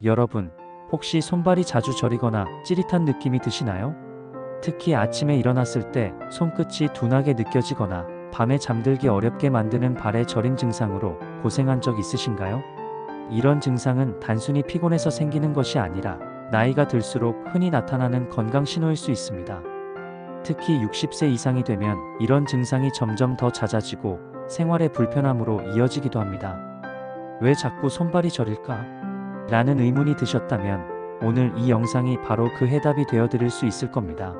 여러분, 혹시 손발이 자주 저리거나 찌릿한 느낌이 드시나요? 특히 아침에 일어났을 때 손끝이 둔하게 느껴지거나 밤에 잠들기 어렵게 만드는 발의 저림 증상으로 고생한 적 있으신가요? 이런 증상은 단순히 피곤해서 생기는 것이 아니라 나이가 들수록 흔히 나타나는 건강 신호일 수 있습니다. 특히 60세 이상이 되면 이런 증상이 점점 더 잦아지고 생활의 불편함으로 이어지기도 합니다. 왜 자꾸 손발이 저릴까? 라는 의문이 드셨다면 오늘 이 영상이 바로 그 해답이 되어 드릴 수 있을 겁니다.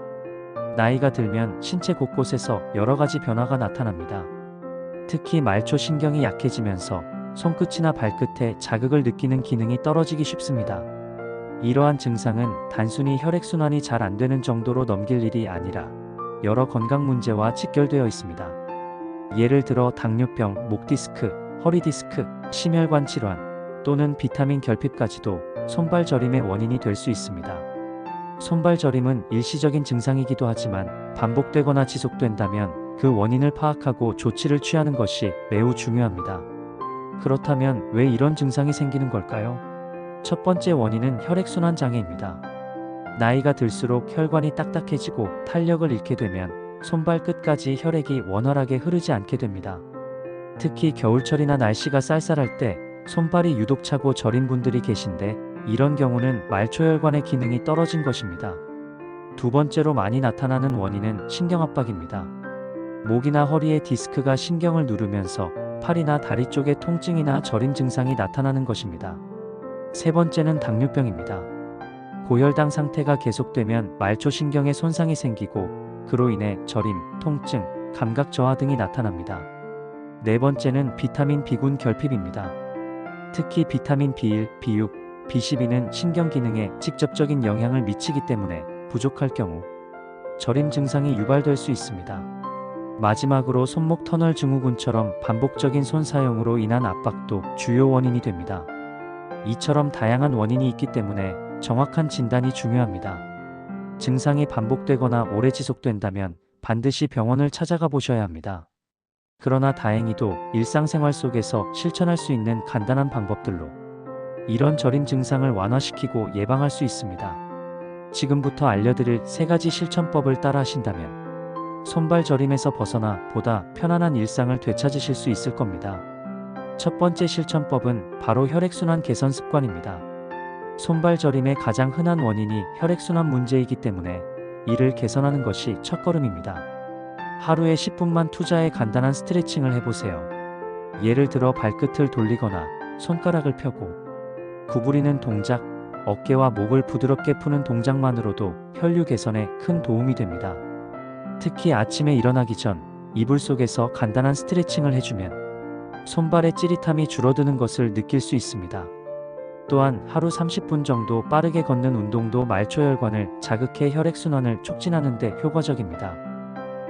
나이가 들면 신체 곳곳에서 여러 가지 변화가 나타납니다. 특히 말초 신경이 약해지면서 손끝이나 발끝에 자극을 느끼는 기능이 떨어지기 쉽습니다. 이러한 증상은 단순히 혈액순환이 잘 안 되는 정도로 넘길 일이 아니라 여러 건강 문제와 직결되어 있습니다. 예를 들어 당뇨병, 목 디스크, 허리 디스크, 심혈관 질환 또는 비타민 결핍까지도 손발 저림의 원인이 될 수 있습니다. 손발 저림은 일시적인 증상이기도 하지만 반복되거나 지속된다면 그 원인을 파악하고 조치를 취하는 것이 매우 중요합니다. 그렇다면 왜 이런 증상이 생기는 걸까요? 첫 번째 원인은 혈액순환 장애입니다. 나이가 들수록 혈관이 딱딱해지고 탄력을 잃게 되면 손발 끝까지 혈액이 원활하게 흐르지 않게 됩니다. 특히 겨울철이나 날씨가 쌀쌀할 때 손발이 유독 차고 저린 분들이 계신데 이런 경우는 말초혈관의 기능이 떨어진 것입니다. 두 번째로 많이 나타나는 원인은 신경압박입니다. 목이나 허리의 디스크가 신경을 누르면서 팔이나 다리 쪽에 통증이나 저림 증상이 나타나는 것입니다. 세 번째는 당뇨병입니다. 고혈당 상태가 계속되면 말초신경에 손상이 생기고 그로 인해 저림, 통증, 감각 저하 등이 나타납니다. 네 번째는 비타민 B군 결핍입니다. 특히 비타민 B1, B6, B12는 신경 기능에 직접적인 영향을 미치기 때문에 부족할 경우 저림 증상이 유발될 수 있습니다. 마지막으로 손목 터널 증후군처럼 반복적인 손 사용으로 인한 압박도 주요 원인이 됩니다. 이처럼 다양한 원인이 있기 때문에 정확한 진단이 중요합니다. 증상이 반복되거나 오래 지속된다면 반드시 병원을 찾아가 보셔야 합니다. 그러나 다행히도 일상생활 속에서 실천할 수 있는 간단한 방법들로 이런 저림 증상을 완화시키고 예방할 수 있습니다. 지금부터 알려드릴 3가지 실천법을 따라 하신다면 손발 저림에서 벗어나 보다 편안한 일상을 되찾으실 수 있을 겁니다. 첫 번째 실천법은 바로 혈액순환 개선 습관입니다. 손발 저림의 가장 흔한 원인이 혈액순환 문제이기 때문에 이를 개선하는 것이 첫걸음입니다. 하루에 10분만 투자해 간단한 스트레칭을 해보세요. 예를 들어 발끝을 돌리거나 손가락을 펴고 구부리는 동작, 어깨와 목을 부드럽게 푸는 동작만으로도 혈류 개선에 큰 도움이 됩니다. 특히 아침에 일어나기 전 이불 속에서 간단한 스트레칭을 해주면 손발의 찌릿함이 줄어드는 것을 느낄 수 있습니다. 또한 하루 30분 정도 빠르게 걷는 운동도 말초혈관을 자극해 혈액순환을 촉진하는 데 효과적입니다.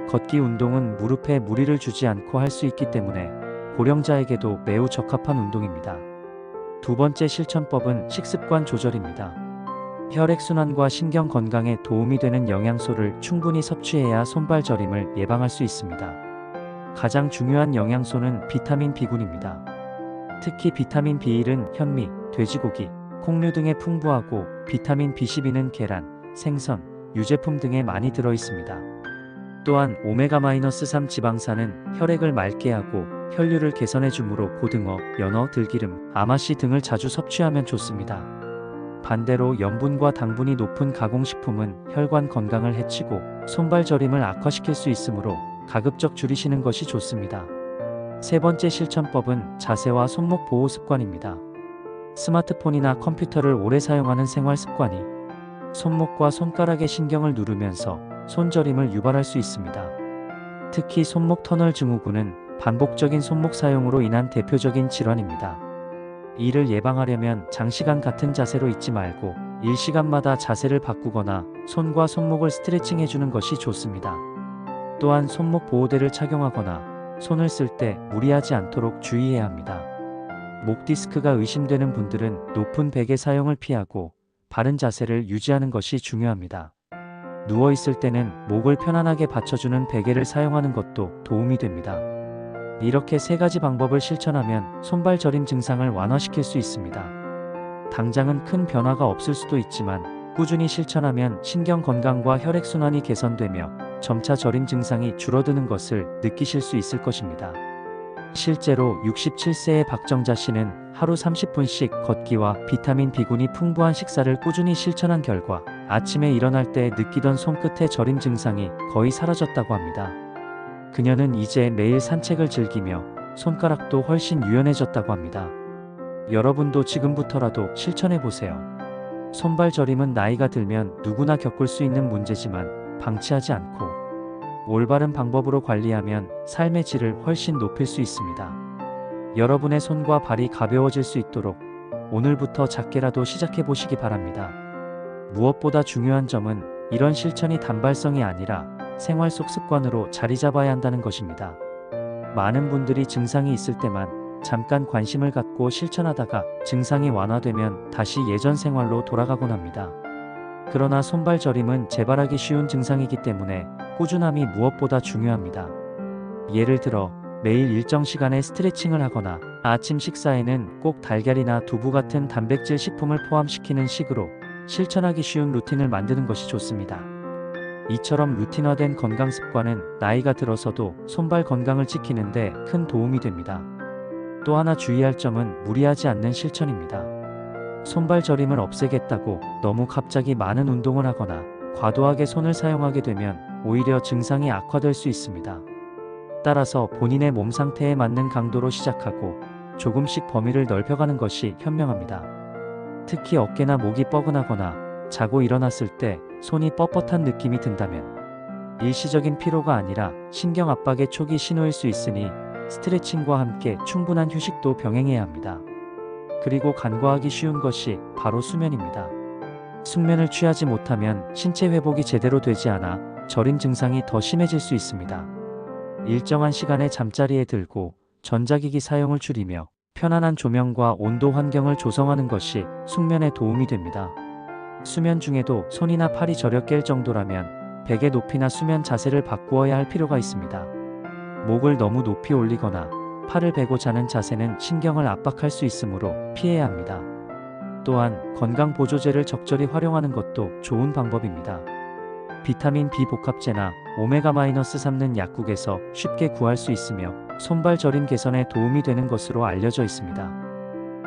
걷기 운동은 무릎에 무리를 주지 않고 할 수 있기 때문에 고령자에게도 매우 적합한 운동입니다. 두 번째 실천법은 식습관 조절입니다. 혈액순환과 신경 건강에 도움이 되는 영양소를 충분히 섭취해야 손발 저림을 예방할 수 있습니다. 가장 중요한 영양소는 비타민 B군입니다. 특히 비타민 B1은 현미, 돼지고기, 콩류 등에 풍부하고 비타민 B12는 계란, 생선, 유제품 등에 많이 들어있습니다. 또한 오메가-3 지방산은 혈액을 맑게 하고 혈류를 개선해 주므로 고등어, 연어, 들기름, 아마씨 등을 자주 섭취하면 좋습니다. 반대로 염분과 당분이 높은 가공식품은 혈관 건강을 해치고 손발 저림을 악화시킬 수 있으므로 가급적 줄이시는 것이 좋습니다. 세 번째 실천법은 자세와 손목 보호 습관입니다. 스마트폰이나 컴퓨터를 오래 사용하는 생활 습관이 손목과 손가락의 신경을 누르면서 손저림을 유발할 수 있습니다. 특히 손목 터널 증후군은 반복적인 손목 사용으로 인한 대표적인 질환입니다. 이를 예방하려면 장시간 같은 자세로 있지 말고 일시간마다 자세를 바꾸거나 손과 손목을 스트레칭 해주는 것이 좋습니다. 또한 손목 보호대를 착용하거나 손을 쓸 때 무리하지 않도록 주의해야 합니다. 목 디스크가 의심되는 분들은 높은 베개 사용을 피하고 바른 자세를 유지하는 것이 중요합니다. 누워있을 때는 목을 편안하게 받쳐주는 베개를 사용하는 것도 도움이 됩니다. 이렇게 3가지 방법을 실천하면 손발 저림 증상을 완화시킬 수 있습니다. 당장은 큰 변화가 없을 수도 있지만 꾸준히 실천하면 신경 건강과 혈액순환이 개선되며 점차 저림 증상이 줄어드는 것을 느끼실 수 있을 것입니다. 실제로 67세의 박정자 씨는 하루 30분씩 걷기와 비타민 B군이 풍부한 식사를 꾸준히 실천한 결과 아침에 일어날 때 느끼던 손끝의 저림 증상이 거의 사라졌다고 합니다. 그녀는 이제 매일 산책을 즐기며 손가락도 훨씬 유연해졌다고 합니다. 여러분도 지금부터라도 실천해보세요. 손발 저림은 나이가 들면 누구나 겪을 수 있는 문제지만 방치하지 않고 올바른 방법으로 관리하면 삶의 질을 훨씬 높일 수 있습니다. 여러분의 손과 발이 가벼워질 수 있도록 오늘부터 작게라도 시작해보시기 바랍니다. 무엇보다 중요한 점은 이런 실천이 단발성이 아니라 생활 속 습관으로 자리 잡아야 한다는 것입니다. 많은 분들이 증상이 있을 때만 잠깐 관심을 갖고 실천하다가 증상이 완화되면 다시 예전 생활로 돌아가곤 합니다. 그러나 손발 저림은 재발하기 쉬운 증상이기 때문에 꾸준함이 무엇보다 중요합니다. 예를 들어 매일 일정 시간에 스트레칭을 하거나 아침 식사에는 꼭 달걀이나 두부 같은 단백질 식품을 포함시키는 식으로 실천하기 쉬운 루틴을 만드는 것이 좋습니다. 이처럼 루틴화된 건강 습관은 나이가 들어서도 손발 건강을 지키는데 큰 도움이 됩니다. 또 하나 주의할 점은 무리하지 않는 실천입니다. 손발 저림을 없애겠다고 너무 갑자기 많은 운동을 하거나 과도하게 손을 사용하게 되면 오히려 증상이 악화될 수 있습니다. 따라서 본인의 몸 상태에 맞는 강도로 시작하고 조금씩 범위를 넓혀가는 것이 현명합니다. 특히 어깨나 목이 뻐근하거나 자고 일어났을 때 손이 뻣뻣한 느낌이 든다면 일시적인 피로가 아니라 신경 압박의 초기 신호일 수 있으니 스트레칭과 함께 충분한 휴식도 병행해야 합니다. 그리고 간과하기 쉬운 것이 바로 수면입니다. 숙면을 취하지 못하면 신체 회복이 제대로 되지 않아 저림 증상이 더 심해질 수 있습니다. 일정한 시간에 잠자리에 들고 전자기기 사용을 줄이며 편안한 조명과 온도 환경을 조성하는 것이 숙면에 도움이 됩니다. 수면 중에도 손이나 팔이 저려 깰 정도라면 베개 높이나 수면 자세를 바꾸어야 할 필요가 있습니다. 목을 너무 높이 올리거나 팔을 베고 자는 자세는 신경을 압박할 수 있으므로 피해야 합니다. 또한 건강 보조제를 적절히 활용하는 것도 좋은 방법입니다. 비타민 B 복합제나 오메가-3는 약국에서 쉽게 구할 수 있으며 손발 저림 개선에 도움이 되는 것으로 알려져 있습니다.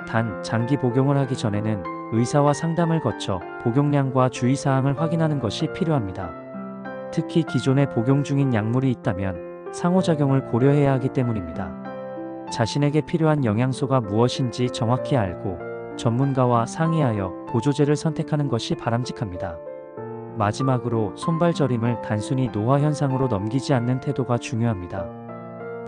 단, 장기 복용을 하기 전에는 의사와 상담을 거쳐 복용량과 주의사항을 확인하는 것이 필요합니다. 특히 기존에 복용 중인 약물이 있다면 상호작용을 고려해야 하기 때문입니다. 자신에게 필요한 영양소가 무엇인지 정확히 알고 전문가와 상의하여 보조제를 선택하는 것이 바람직합니다. 마지막으로 손발 저림을 단순히 노화 현상으로 넘기지 않는 태도가 중요합니다.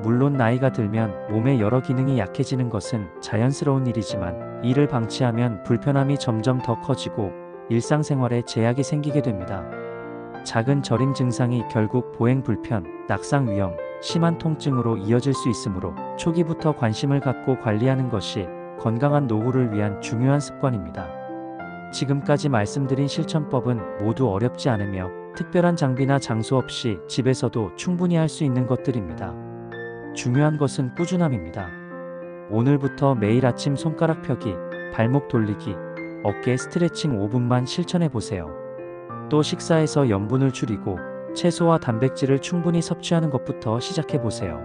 물론 나이가 들면 몸의 여러 기능이 약해지는 것은 자연스러운 일이지만 이를 방치하면 불편함이 점점 더 커지고 일상생활에 제약이 생기게 됩니다. 작은 저림 증상이 결국 보행 불편, 낙상 위험, 심한 통증으로 이어질 수 있으므로 초기부터 관심을 갖고 관리하는 것이 건강한 노후를 위한 중요한 습관입니다. 지금까지 말씀드린 실천법은 모두 어렵지 않으며 특별한 장비나 장소 없이 집에서도 충분히 할 수 있는 것들입니다. 중요한 것은 꾸준함입니다. 오늘부터 매일 아침 손가락 펴기, 발목 돌리기, 어깨 스트레칭 5분만 실천해보세요. 또 식사에서 염분을 줄이고 채소와 단백질을 충분히 섭취하는 것부터 시작해보세요.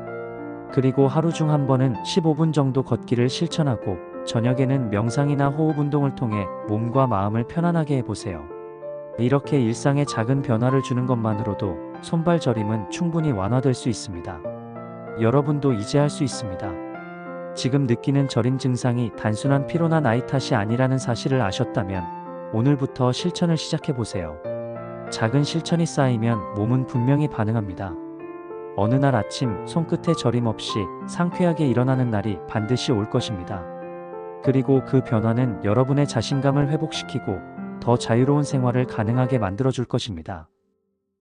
그리고 하루 중 한 번은 15분 정도 걷기를 실천하고 저녁에는 명상이나 호흡 운동을 통해 몸과 마음을 편안하게 해보세요. 이렇게 일상에 작은 변화를 주는 것만으로도 손발 저림은 충분히 완화될 수 있습니다. 여러분도 이제 할 수 있습니다. 지금 느끼는 저림 증상이 단순한 피로나 나이 탓이 아니라는 사실을 아셨다면 오늘부터 실천을 시작해보세요. 작은 실천이 쌓이면 몸은 분명히 반응합니다. 어느 날 아침 손끝에 저림 없이 상쾌하게 일어나는 날이 반드시 올 것입니다. 그리고 그 변화는 여러분의 자신감을 회복시키고 더 자유로운 생활을 가능하게 만들어줄 것입니다.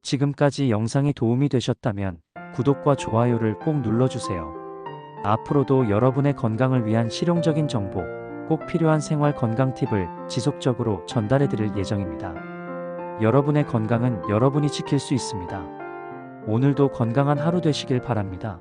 지금까지 영상이 도움이 되셨다면 구독과 좋아요를 꼭 눌러주세요. 앞으로도 여러분의 건강을 위한 실용적인 정보, 꼭 필요한 생활 건강 팁을 지속적으로 전달해드릴 예정입니다. 여러분의 건강은 여러분이 지킬 수 있습니다. 오늘도 건강한 하루 되시길 바랍니다.